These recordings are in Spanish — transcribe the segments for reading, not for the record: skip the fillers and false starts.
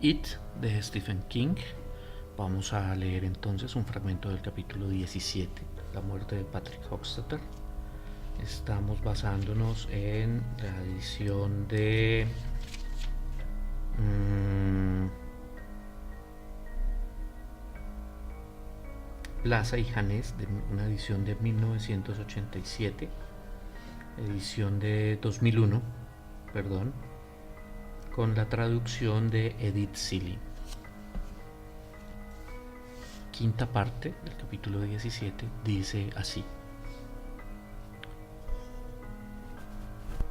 It de Stephen King. Vamos a leer entonces un fragmento del capítulo 17, la muerte de Patrick Hochstetter. Estamos basándonos en la edición de Plaza y Janés, de una edición de 1987, edición de 2001, perdón, con la traducción de Edith Seeley. Quinta parte del capítulo 17 dice así: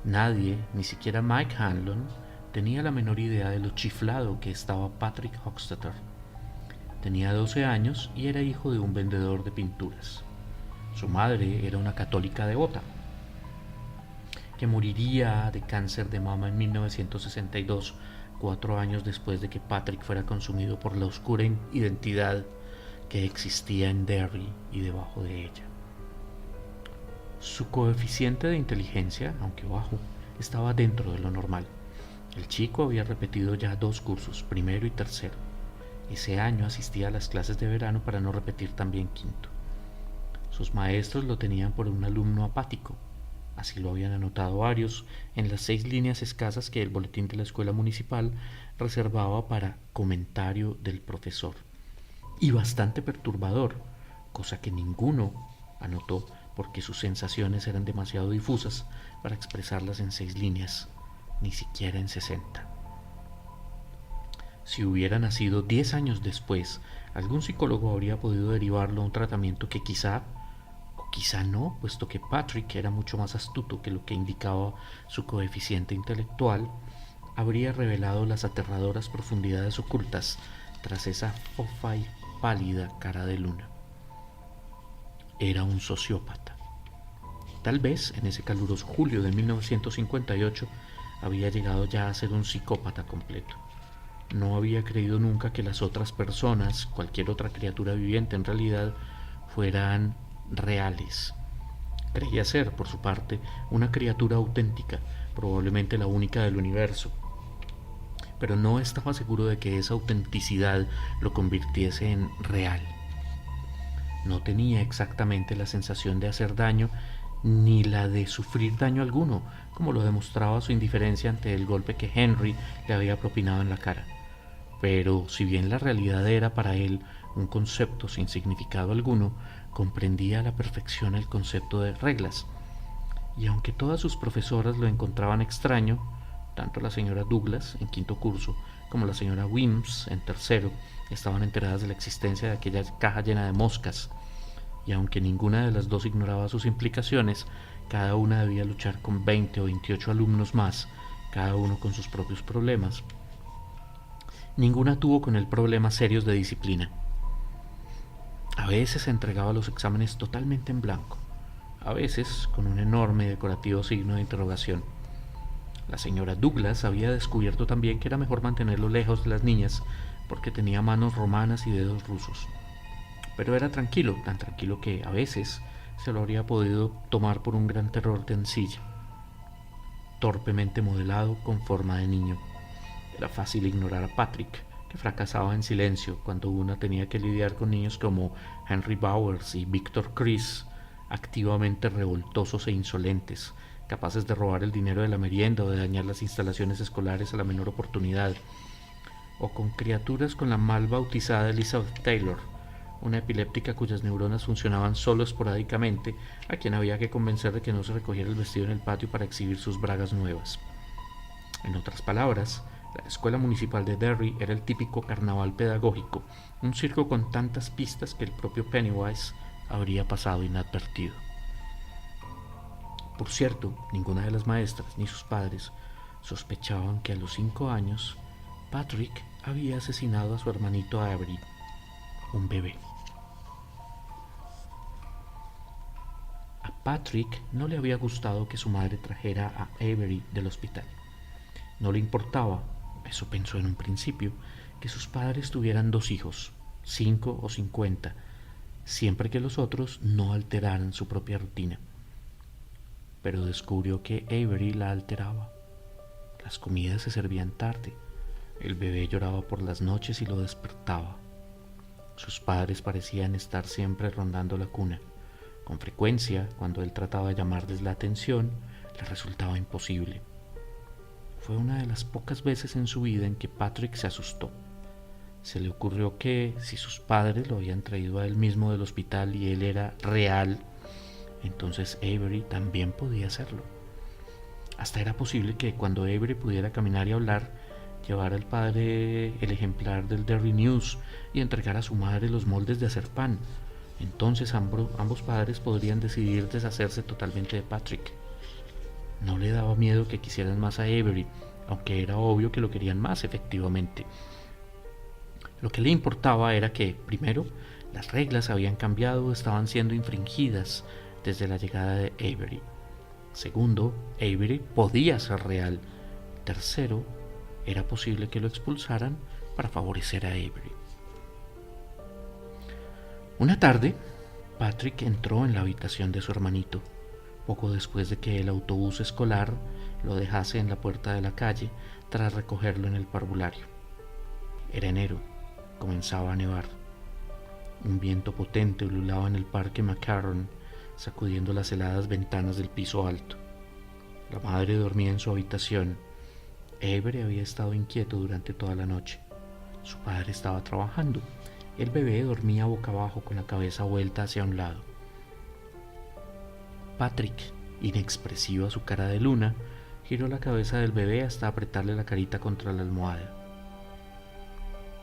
nadie, ni siquiera Mike Hanlon, tenía la menor idea de lo chiflado que estaba Patrick Hochstetter. Tenía 12 años y era hijo de un vendedor de pinturas. Su madre era una católica devota, que moriría de cáncer de mama en 1962, 4 años después de que Patrick fuera consumido por la oscura identidad que existía en Derry y debajo de ella. Su coeficiente de inteligencia, aunque bajo, estaba dentro de lo normal. El chico había repetido ya 2 cursos, primero y tercero. Ese año asistía a las clases de verano para no repetir también quinto. Sus maestros lo tenían por un alumno apático. Así lo habían anotado varios en las 6 líneas escasas que el boletín de la escuela municipal reservaba para comentario del profesor. Y bastante perturbador, cosa que ninguno anotó porque sus sensaciones eran demasiado difusas para expresarlas en 6 líneas, ni siquiera en 60. Si hubiera nacido 10 años después, algún psicólogo habría podido derivarlo a un tratamiento que quizá, o quizá no, puesto que Patrick era mucho más astuto que lo que indicaba su coeficiente intelectual, habría revelado las aterradoras profundidades ocultas tras esa fofa y pálida cara de luna. Era un sociópata. Tal vez en ese caluroso julio de 1958 había llegado ya a ser un psicópata completo. No había creído nunca que las otras personas, cualquier otra criatura viviente en realidad, fueran reales. Creía ser, por su parte, una criatura auténtica, probablemente la única del universo. Pero no estaba seguro de que esa autenticidad lo convirtiese en real. No tenía exactamente la sensación de hacer daño ni la de sufrir daño alguno, como lo demostraba su indiferencia ante el golpe que Henry le había propinado en la cara. Pero si bien la realidad era para él un concepto sin significado alguno, comprendía a la perfección el concepto de reglas. Y aunque todas sus profesoras lo encontraban extraño, tanto la señora Douglas en quinto curso como la señora Wims en tercero estaban enteradas de la existencia de aquella caja llena de moscas, y aunque ninguna de las dos ignoraba sus implicaciones, cada una debía luchar con 20 o 28 alumnos más, cada uno con sus propios problemas. Ninguna tuvo con él problemas serios de disciplina. A veces entregaba los exámenes totalmente en blanco, a veces con un enorme y decorativo signo de interrogación. La señora Douglas había descubierto también que era mejor mantenerlo lejos de las niñas porque tenía manos romanas y dedos rusos. Pero era tranquilo, tan tranquilo que a veces se lo habría podido tomar por un gran terror de encilla, torpemente modelado con forma de niño. Era fácil ignorar a Patrick, que fracasaba en silencio cuando una tenía que lidiar con niños como Henry Bowers y Victor Chris, activamente revoltosos e insolentes, capaces de robar el dinero de la merienda o de dañar las instalaciones escolares a la menor oportunidad, o con criaturas con la mal bautizada Elizabeth Taylor, una epiléptica cuyas neuronas funcionaban solo esporádicamente, a quien había que convencer de que no se recogiera el vestido en el patio para exhibir sus bragas nuevas. En otras palabras, la escuela municipal de Derry era el típico carnaval pedagógico, un circo con tantas pistas que el propio Pennywise habría pasado inadvertido. Por cierto, ninguna de las maestras ni sus padres sospechaban que a los 5 años Patrick había asesinado a su hermanito Avery, un bebé. A Patrick no le había gustado que su madre trajera a Avery del hospital. No le importaba, eso pensó en un principio, que sus padres tuvieran 2 hijos, 5 o 50, siempre que los otros no alteraran su propia rutina. Pero descubrió que Avery la alteraba. Las comidas se servían tarde, El bebé lloraba por las noches y lo despertaba. Sus padres parecían estar siempre rondando la cuna. Con frecuencia, cuando él trataba de llamarles la atención, le resultaba imposible. Fue una de las pocas veces en su vida en que Patrick se asustó. Se le ocurrió que, si sus padres lo habían traído a él mismo del hospital y él era real, entonces Avery también podía hacerlo. Hasta era posible que cuando Avery pudiera caminar y hablar, llevara al padre el ejemplar del Daily News y entregara a su madre los moldes de hacer pan. Entonces ambos padres podrían decidir deshacerse totalmente de Patrick. No le daba miedo que quisieran más a Avery, aunque era obvio que lo querían más, efectivamente. Lo que le importaba era que, primero, las reglas habían cambiado o estaban siendo infringidas desde la llegada de Avery. Segundo, Avery podía ser real. Tercero, era posible que lo expulsaran para favorecer a Avery. Una tarde, Patrick entró en la habitación de su hermanito, poco después de que el autobús escolar lo dejase en la puerta de la calle tras recogerlo en el parvulario. Era enero, comenzaba a nevar. Un viento potente ululaba en el parque Macaron, sacudiendo las heladas ventanas del piso alto. La madre dormía en su habitación. Avery había estado inquieto durante toda la noche. Su padre estaba trabajando. El bebé dormía boca abajo con la cabeza vuelta hacia un lado. Patrick, inexpresivo a su cara de luna, giró la cabeza del bebé hasta apretarle la carita contra la almohada.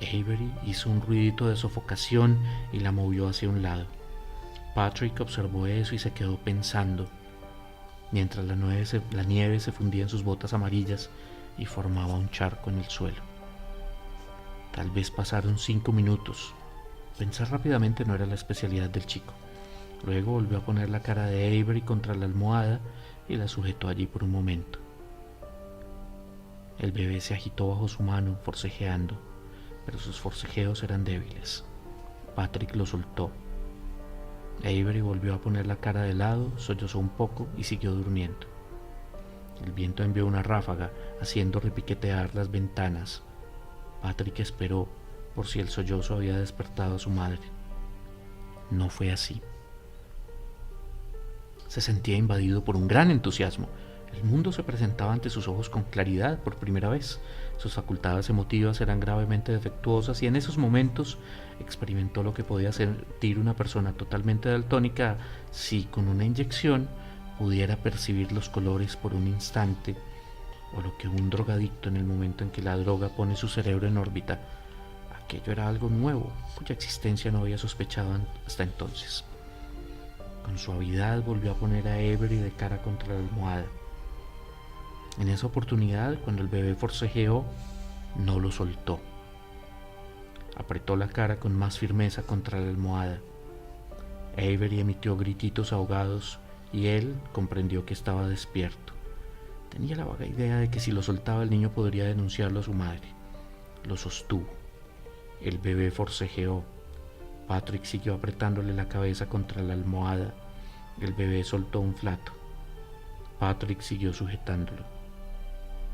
Avery hizo un ruidito de sofocación y la movió hacia un lado. Patrick observó eso y se quedó pensando, mientras la nieve se fundía en sus botas amarillas y formaba un charco en el suelo. Tal vez pasaron 5 minutos. Pensar rápidamente no era la especialidad del chico. Luego volvió a poner la cara de Avery contra la almohada y la sujetó allí por un momento. El bebé se agitó bajo su mano, forcejeando, pero sus forcejeos eran débiles. Patrick lo soltó. Avery volvió a poner la cara de lado, sollozó un poco y siguió durmiendo. El viento envió una ráfaga, haciendo repiquetear las ventanas. Patrick esperó por si el sollozo había despertado a su madre. No fue así. Se sentía invadido por un gran entusiasmo. El mundo se presentaba ante sus ojos con claridad por primera vez. Sus facultades emotivas eran gravemente defectuosas y en esos momentos experimentó lo que podía sentir una persona totalmente daltónica si con una inyección pudiera percibir los colores por un instante, o lo que un drogadicto en el momento en que la droga pone su cerebro en órbita. Aquello era algo nuevo, cuya existencia no había sospechado hasta entonces. Con suavidad volvió a poner a Avery de cara contra la almohada. En esa oportunidad, cuando el bebé forcejeó, no lo soltó. Apretó la cara con más firmeza contra la almohada. Avery emitió grititos ahogados y él comprendió que estaba despierto. Tenía la vaga idea de que si lo soltaba el niño podría denunciarlo a su madre. Lo sostuvo. El bebé forcejeó. Patrick siguió apretándole la cabeza contra la almohada. El bebé soltó un flato. Patrick siguió sujetándolo.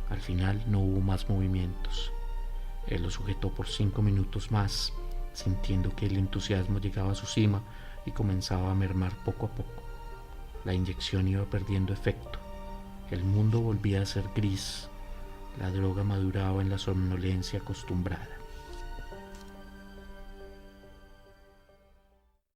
Al final no hubo más movimientos. Él lo sujetó por 5 minutos más, sintiendo que el entusiasmo llegaba a su cima y comenzaba a mermar poco a poco. La inyección iba perdiendo efecto. El mundo volvía a ser gris. La droga maduraba en la somnolencia acostumbrada.